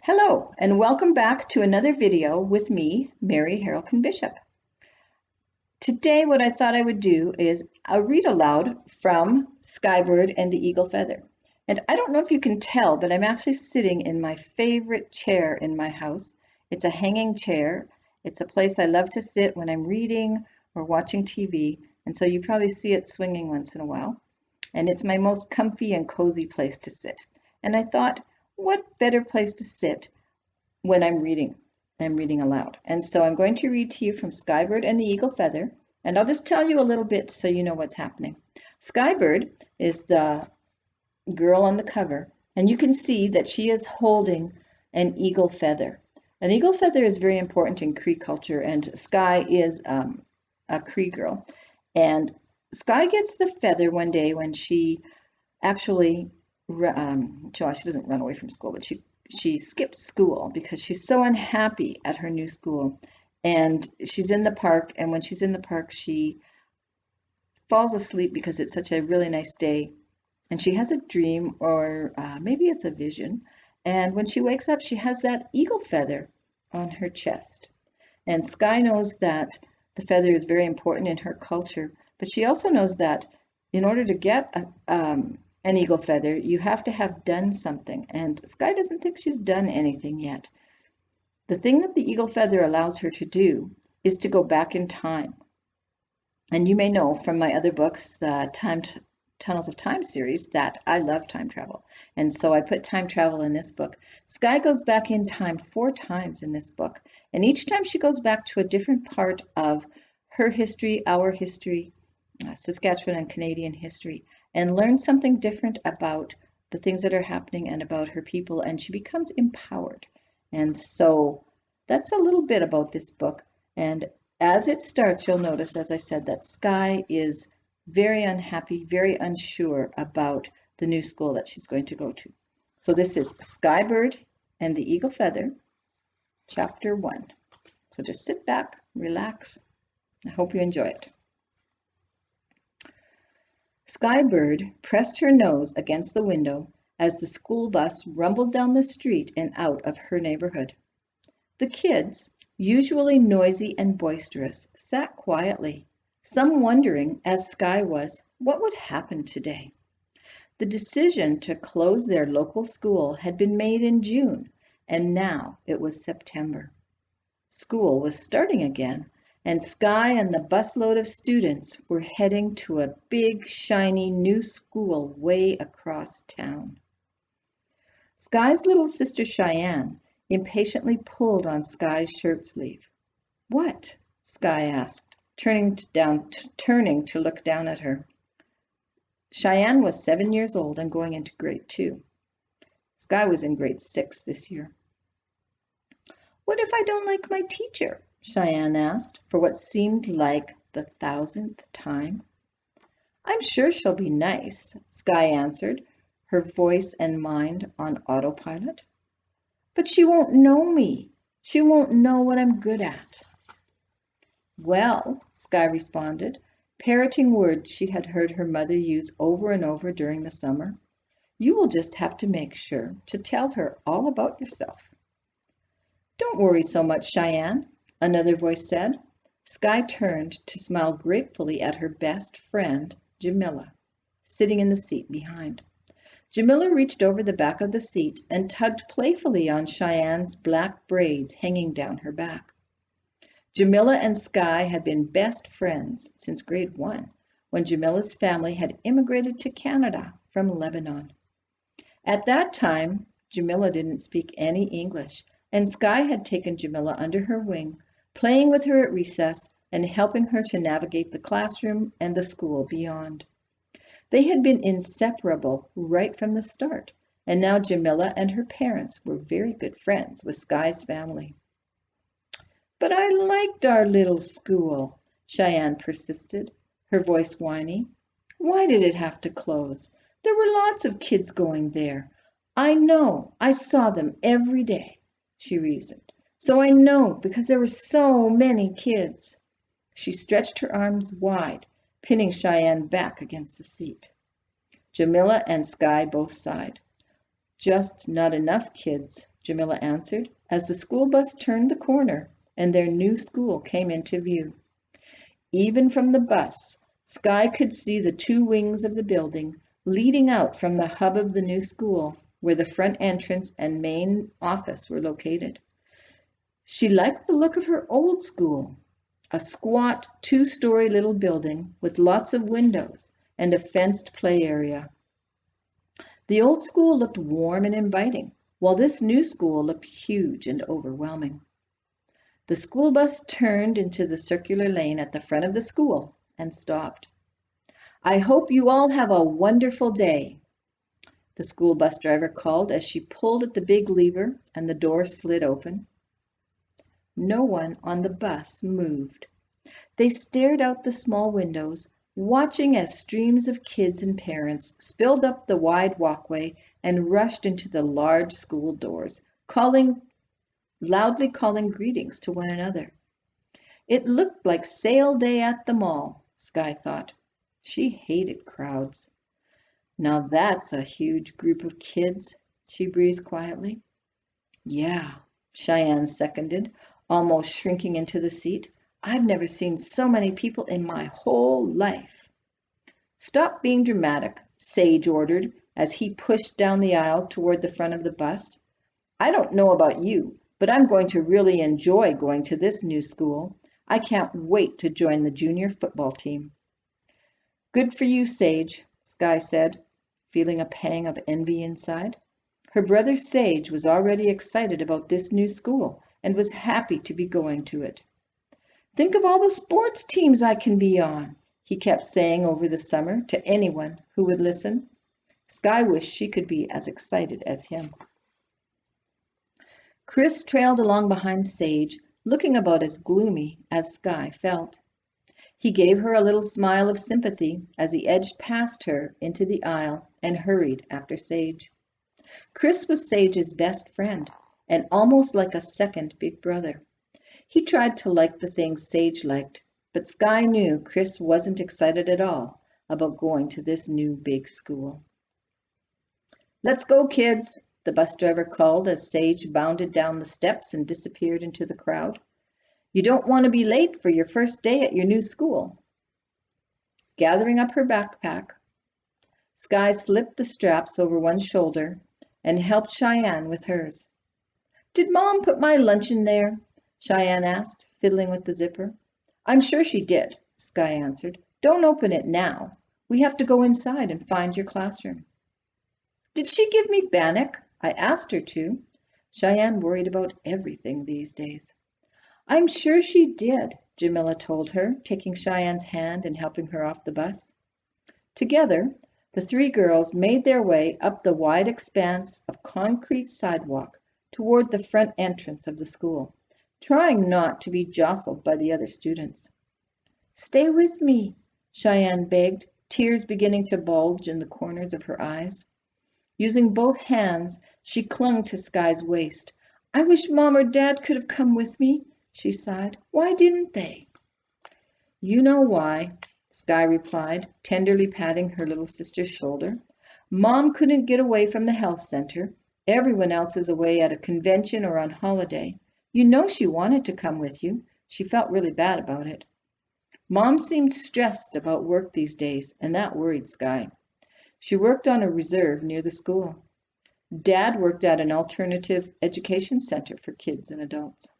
Hello, and welcome back to another video with me, Mary Harelkin Bishop. Today, what I thought I would do is I'll read aloud from Skye Bird and the Eagle Feather. And I don't know if you can tell, but I'm actually sitting in my favorite chair in my house. It's a hanging chair. It's a place I love to sit when I'm reading or watching TV. And so you probably see it swinging once in a while. And it's my most comfy and cozy place to sit. And I thought, what better place to sit when I'm reading? I'm reading aloud. And so I'm going to read to you from Skye Bird and the Eagle Feather, and I'll just tell you a little bit so you know what's happening. Skye Bird is the girl on the cover, and you can see that she is holding an eagle feather. An eagle feather is very important in Cree culture, and Skye is a Cree girl. And Skye gets the feather one day when she actually she doesn't run away from school, but she skipped school because she's so unhappy at her new school. And she's in the park, and when she's in the park, she falls asleep because it's such a really nice day. And she has a dream, or maybe it's a vision. And when she wakes up, she has that eagle feather on her chest. And Skye knows that the feather is very important in her culture, but she also knows that in order to get an eagle feather, you have to have done something, and Skye doesn't think she's done anything yet. The thing that the eagle feather allows her to do is to go back in time. And you may know from my other books, the Tunnels of Time series, that I love time travel. And so I put time travel in this book. Skye goes back in time 4 times in this book, and each time she goes back to a different part of her history, our history, Saskatchewan and Canadian history, and learns something different about the things that are happening and about her people, and she becomes empowered. And so that's a little bit about this book. And as it starts, you'll notice, as I said, that Skye is very unhappy, very unsure about the new school that she's going to go to. So this is Skye Bird and the Eagle Feather, Chapter 1. So just sit back, relax. I hope you enjoy it. Skye Bird pressed her nose against the window as the school bus rumbled down the street and out of her neighborhood. The kids, usually noisy and boisterous, sat quietly, some wondering, as Skye was, what would happen today. The decision to close their local school had been made in June, and now it was September. School was starting again, and Skye and the busload of students were heading to a big, shiny new school way across town. Skye's little sister Cheyenne impatiently pulled on Skye's shirt sleeve. "What?" Skye asked, turning to look down at her. Cheyenne was 7 years old and going into grade 2. Skye was in grade 6 this year. "What if I don't like my teacher?" Cheyenne asked, for what seemed like the 1,000th time. "I'm sure she'll be nice," Skye answered, her voice and mind on autopilot. "But she won't know me. She won't know what I'm good at." "Well," Skye responded, parroting words she had heard her mother use over and over during the summer, "you will just have to make sure to tell her all about yourself." "Don't worry so much, Cheyenne," another voice said. Skye turned to smile gratefully at her best friend, Jamila, sitting in the seat behind. Jamila reached over the back of the seat and tugged playfully on Cheyenne's black braids hanging down her back. Jamila and Skye had been best friends since grade 1, when Jamila's family had immigrated to Canada from Lebanon. At that time, Jamila didn't speak any English, and Skye had taken Jamila under her wing, playing with her at recess and helping her to navigate the classroom and the school beyond. They had been inseparable right from the start, and now Jamila and her parents were very good friends with Skye's family. "But I liked our little school," Cheyenne persisted, her voice whiny. "Why did it have to close? There were lots of kids going there. I know, I saw them every day," she reasoned. "So I know, because there were so many kids." She stretched her arms wide, pinning Cheyenne back against the seat. Jamila and Skye both sighed. "Just not enough kids," Jamila answered, as the school bus turned the corner and their new school came into view. Even from the bus, Skye could see the two wings of the building leading out from the hub of the new school, where the front entrance and main office were located. She liked the look of her old school, a squat, two-story little building with lots of windows and a fenced play area. The old school looked warm and inviting, while this new school looked huge and overwhelming. The school bus turned into the circular lane at the front of the school and stopped. "I hope you all have a wonderful day," the school bus driver called as she pulled at the big lever and the door slid open. No one on the bus moved. They stared out the small windows, watching as streams of kids and parents spilled up the wide walkway and rushed into the large school doors, loudly calling greetings to one another. It looked like sale day at the mall, Skye thought. She hated crowds. "Now that's a huge group of kids," she breathed quietly. "Yeah," Cheyenne seconded, almost shrinking into the seat. "I've never seen so many people in my whole life." "Stop being dramatic," Sage ordered as he pushed down the aisle toward the front of the bus. "I don't know about you, but I'm going to really enjoy going to this new school. I can't wait to join the junior football team." "Good for you, Sage," Skye said, feeling a pang of envy inside. Her brother Sage was already excited about this new school and was happy to be going to it. "Think of all the sports teams I can be on," he kept saying over the summer to anyone who would listen. Skye wished she could be as excited as him. Chris trailed along behind Sage, looking about as gloomy as Skye felt. He gave her a little smile of sympathy as he edged past her into the aisle and hurried after Sage. Chris was Sage's best friend and almost like a second big brother. He tried to like the things Sage liked, but Skye knew Chris wasn't excited at all about going to this new big school. "Let's go, kids," the bus driver called as Sage bounded down the steps and disappeared into the crowd. "You don't want to be late for your first day at your new school." Gathering up her backpack, Skye slipped the straps over one shoulder and helped Cheyenne with hers. "Did Mom put my lunch in there?" Cheyenne asked, fiddling with the zipper. "I'm sure she did," Skye answered. "Don't open it now. We have to go inside and find your classroom." "Did she give me bannock? I asked her to." Cheyenne worried about everything these days. "I'm sure she did," Jamila told her, taking Cheyenne's hand and helping her off the bus. Together, the three girls made their way up the wide expanse of concrete sidewalk toward the front entrance of the school, trying not to be jostled by the other students. "Stay with me," Cheyenne begged, tears beginning to bulge in the corners of her eyes. Using both hands, she clung to Skye's waist. "I wish Mom or Dad could have come with me," she sighed. "Why didn't they?" "You know why," Skye replied, tenderly patting her little sister's shoulder. "Mom couldn't get away from the health center. Everyone else is away at a convention or on holiday. You know she wanted to come with you. She felt really bad about it." Mom seemed stressed about work these days, and that worried Skye. She worked on a reserve near the school. Dad worked at an alternative education center for kids and adults.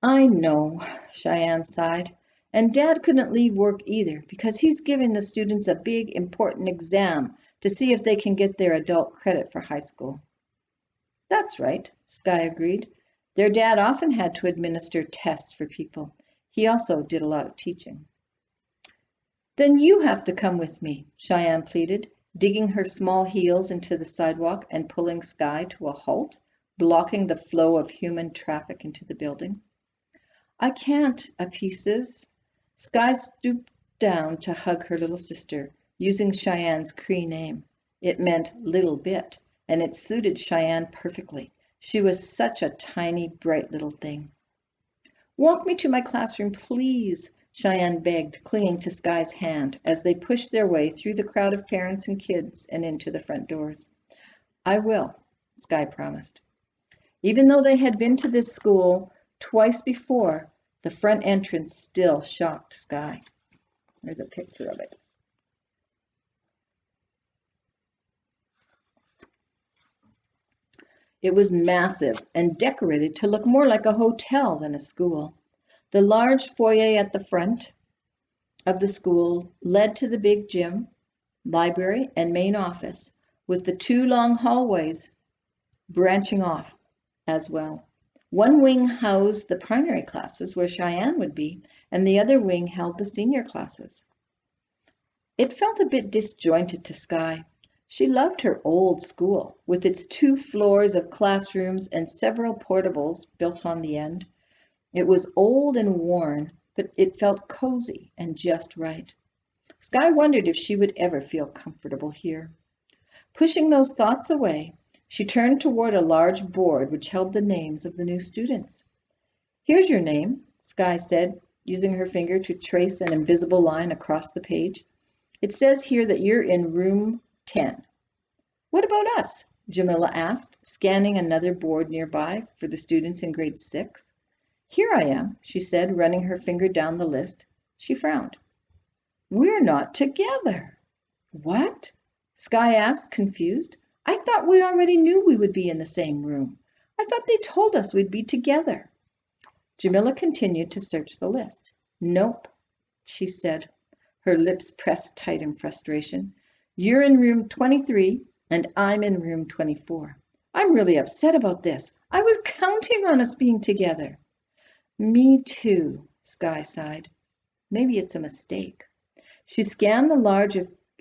"I know," Cheyenne sighed. "And Dad couldn't leave work either because he's giving the students a big, important exam to see if they can get their adult credit for high school." "That's right," Skye agreed. Their dad often had to administer tests for people. He also did a lot of teaching. "Then you have to come with me," Cheyenne pleaded, digging her small heels into the sidewalk and pulling Skye to a halt, blocking the flow of human traffic into the building. "I can't, Pieces." Skye stooped down to hug her little sister, using Cheyenne's Cree name. It meant little bit, and it suited Cheyenne perfectly. She was such a tiny, bright little thing. "Walk me to my classroom, please," Cheyenne begged, clinging to Skye's hand as they pushed their way through the crowd of parents and kids and into the front doors. "I will," Skye promised. Even though they had been to this school twice before, the front entrance still shocked Skye. There's a picture of it. It was massive and decorated to look more like a hotel than a school. The large foyer at the front of the school led to the big gym, library, and main office, with the two long hallways branching off as well. One wing housed the primary classes where Cheyenne would be, and the other wing held the senior classes. It felt a bit disjointed to Skye. She loved her old school, with its 2 floors of classrooms and several portables built on the end. It was old and worn, but it felt cozy and just right. Skye wondered if she would ever feel comfortable here. Pushing those thoughts away, she turned toward a large board which held the names of the new students. "Here's your name," Skye said, using her finger to trace an invisible line across the page. "It says here that you're in room 10. "What about us?" Jamila asked, scanning another board nearby for the students in grade 6. "Here I am," she said, running her finger down the list. She frowned. "We're not together." "What?" Skye asked, confused. "I thought we already knew we would be in the same room. I thought they told us we'd be together." Jamila continued to search the list. "Nope," she said, her lips pressed tight in frustration. "You're in room 23, and I'm in room 24. I'm really upset about this. I was counting on us being together." "Me too," Skye sighed. "Maybe it's a mistake." She scanned the large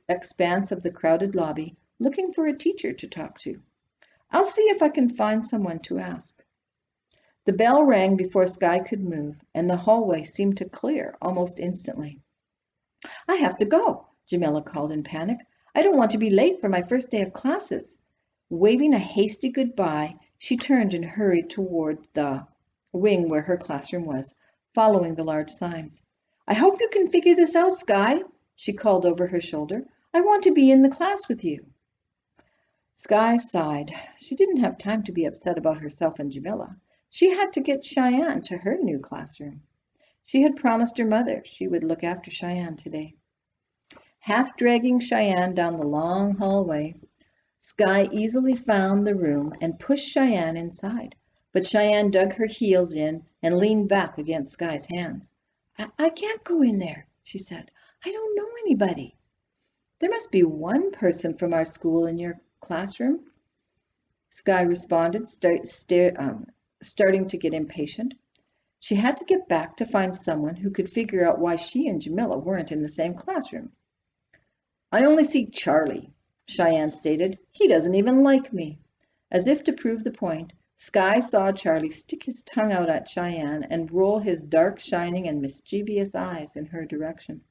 expanse of the crowded lobby, looking for a teacher to talk to. "I'll see if I can find someone to ask." The bell rang before Skye could move, and the hallway seemed to clear almost instantly. "I have to go," Jamila called in panic. "I don't want to be late for my first day of classes." Waving a hasty goodbye, she turned and hurried toward the wing where her classroom was, following the large signs. "I hope you can figure this out, Skye," she called over her shoulder. "I want to be in the class with you." Skye sighed. She didn't have time to be upset about herself and Jamila. She had to get Cheyenne to her new classroom. She had promised her mother she would look after Cheyenne today. Half dragging Cheyenne down the long hallway, Skye easily found the room and pushed Cheyenne inside. But Cheyenne dug her heels in and leaned back against Skye's hands. I can't go in there," she said. "I don't know anybody." "There must be one person from our school in your classroom," Skye responded, starting to get impatient. She had to get back to find someone who could figure out why she and Jamila weren't in the same classroom. "I only see Charlie," Cheyenne stated. "He doesn't even like me." As if to prove the point, Skye saw Charlie stick his tongue out at Cheyenne and roll his dark, shining, and mischievous eyes in her direction.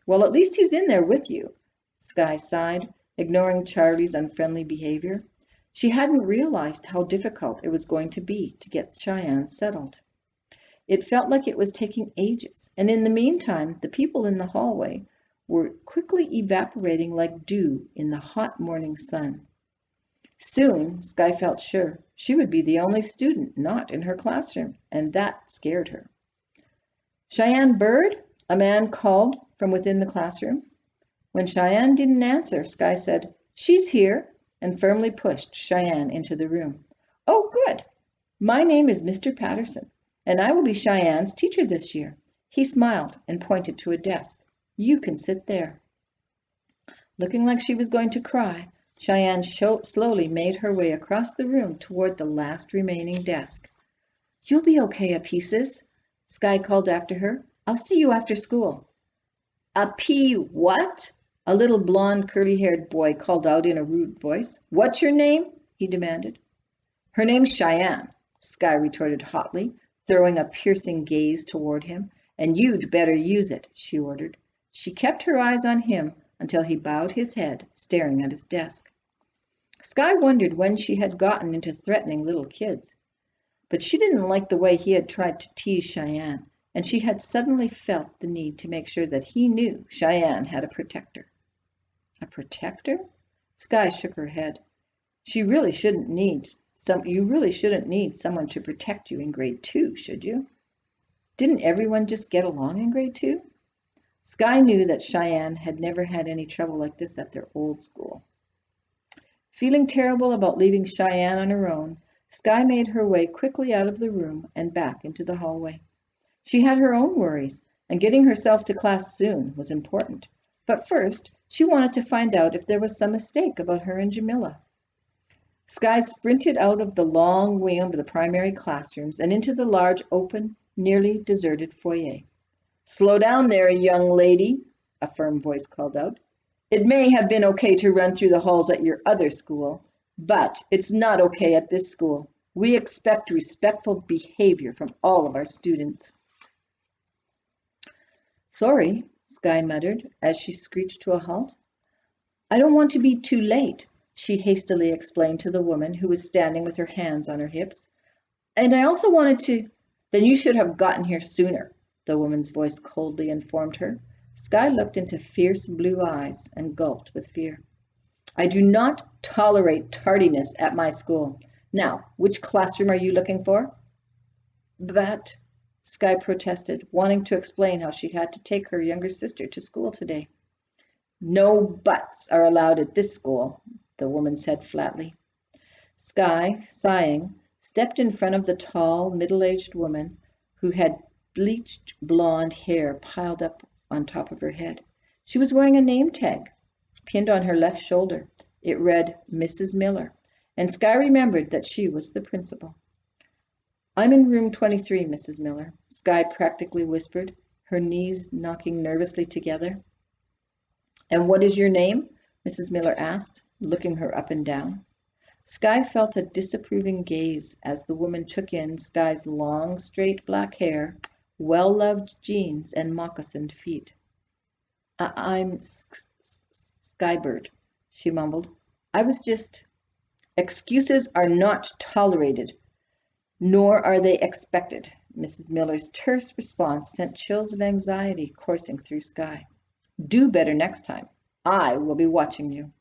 "Well, at least he's in there with you," Skye sighed, ignoring Charlie's unfriendly behavior. She hadn't realized how difficult it was going to be to get Cheyenne settled. It felt like it was taking ages, and in the meantime, the people in the hallway were quickly evaporating like dew in the hot morning sun. Soon, Skye felt sure, she would be the only student not in her classroom, and that scared her. "Cheyenne Bird?" a man called from within the classroom. When Cheyenne didn't answer, Skye said, "She's here," and firmly pushed Cheyenne into the room. "Oh, good. My name is Mr. Patterson, and I will be Cheyenne's teacher this year." He smiled and pointed to a desk. "You can sit there." Looking like she was going to cry, Cheyenne slowly made her way across the room toward the last remaining desk. "You'll be okay, Apices," Skye called after her. "I'll see you after school." What?" A little blonde, curly-haired boy called out in a rude voice. "What's your name?" he demanded. "Her name's Cheyenne," Skye retorted hotly, throwing a piercing gaze toward him. "And you'd better use it," she ordered. She kept her eyes on him until he bowed his head, staring at his desk. Skye wondered when she had gotten into threatening little kids. But she didn't like the way he had tried to tease Cheyenne, and she had suddenly felt the need to make sure that he knew Cheyenne had a protector. A protector? Skye shook her head. She really shouldn't need You really shouldn't need someone to protect you in grade 2, should you? Didn't everyone just get along in grade 2? Skye knew that Cheyenne had never had any trouble like this at their old school. Feeling terrible about leaving Cheyenne on her own, Skye made her way quickly out of the room and back into the hallway. She had her own worries, and getting herself to class soon was important. But first, she wanted to find out if there was some mistake about her and Jamila. Skye sprinted out of the long wing of the primary classrooms and into the large, open, nearly deserted foyer. "Slow down there, young lady," a firm voice called out. "It may have been okay to run through the halls at your other school, but it's not okay at this school. We expect respectful behavior from all of our students." "Sorry," Skye muttered as she screeched to a halt. "I don't want to be too late," she hastily explained to the woman who was standing with her hands on her hips. "And I also wanted to—" "Then you should have gotten here sooner," the woman's voice coldly informed her. Skye looked into fierce blue eyes and gulped with fear. "I do not tolerate tardiness at my school. Now, which classroom are you looking for?" "But," Skye protested, wanting to explain how she had to take her younger sister to school today. "No buts are allowed at this school," the woman said flatly. Skye, sighing, stepped in front of the tall, middle-aged woman who had bleached blonde hair piled up on top of her head. She was wearing a name tag pinned on her left shoulder. It read Mrs. Miller, and Skye remembered that she was the principal. "I'm in room 23, Mrs. Miller," Skye practically whispered, her knees knocking nervously together. "And what is your name?" Mrs. Miller asked, looking her up and down. Skye felt a disapproving gaze as the woman took in Skye's long, straight black hair, well-loved jeans, and moccasined feet. I'm Skye Bird," she mumbled. "I was just—" "Excuses are not tolerated, nor are they expected." Mrs. Miller's terse response sent chills of anxiety coursing through Skye. "Do better next time. I will be watching you."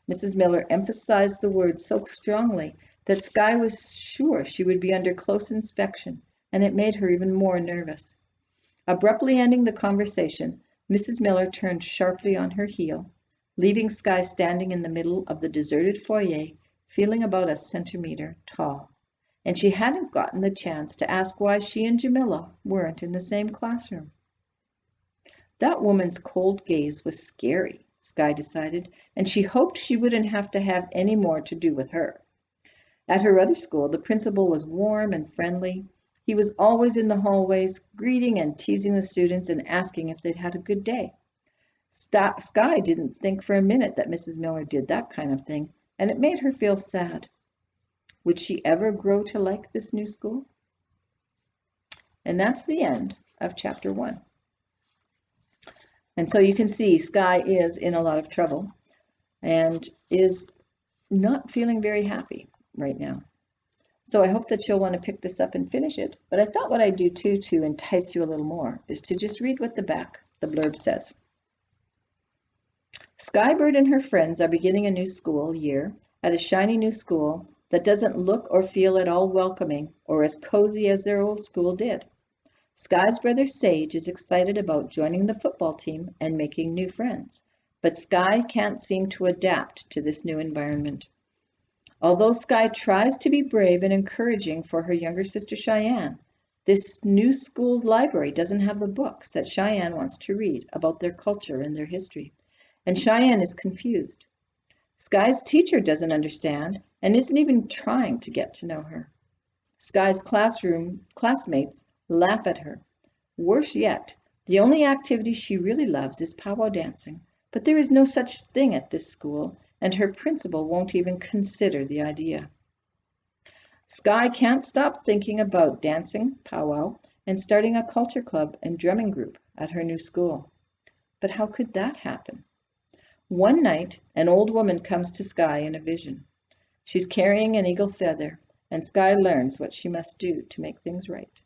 Mrs. Miller emphasized the words so strongly that Skye was sure she would be under close inspection, and it made her even more nervous. Abruptly ending the conversation, Mrs. Miller turned sharply on her heel, leaving Skye standing in the middle of the deserted foyer, feeling about a centimeter tall. And she hadn't gotten the chance to ask why she and Jamila weren't in the same classroom. That woman's cold gaze was scary, Skye decided, and she hoped she wouldn't have to have any more to do with her. At her other school, the principal was warm and friendly. He was always in the hallways, greeting and teasing the students and asking if they'd had a good day. Skye didn't think for a minute that Mrs. Miller did that kind of thing, and it made her feel sad. Would she ever grow to like this new school? And that's the end of chapter 1. And so you can see Skye is in a lot of trouble and is not feeling very happy right now. So I hope that you'll want to pick this up and finish it. But I thought what I'd do too to entice you a little more is to just read what the blurb says. Skye Bird and her friends are beginning a new school year at a shiny new school that doesn't look or feel at all welcoming or as cozy as their old school did. Skye's brother Sage is excited about joining the football team and making new friends, but Skye can't seem to adapt to this new environment. Although Skye tries to be brave and encouraging for her younger sister Cheyenne, this new school's library doesn't have the books that Cheyenne wants to read about their culture and their history, and Cheyenne is confused. Skye's teacher doesn't understand and isn't even trying to get to know her. Skye's classmates laugh at her. Worse yet, the only activity she really loves is powwow dancing, but there is no such thing at this school, and her principal won't even consider the idea. Skye can't stop thinking about dancing, powwow, and starting a culture club and drumming group at her new school. But how could that happen? One night, an old woman comes to Skye in a vision. She's carrying an eagle feather, and Skye learns what she must do to make things right.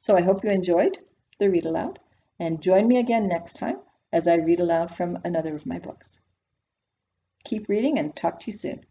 So I hope you enjoyed the read aloud, and join me again next time as I read aloud from another of my books. Keep reading and talk to you soon.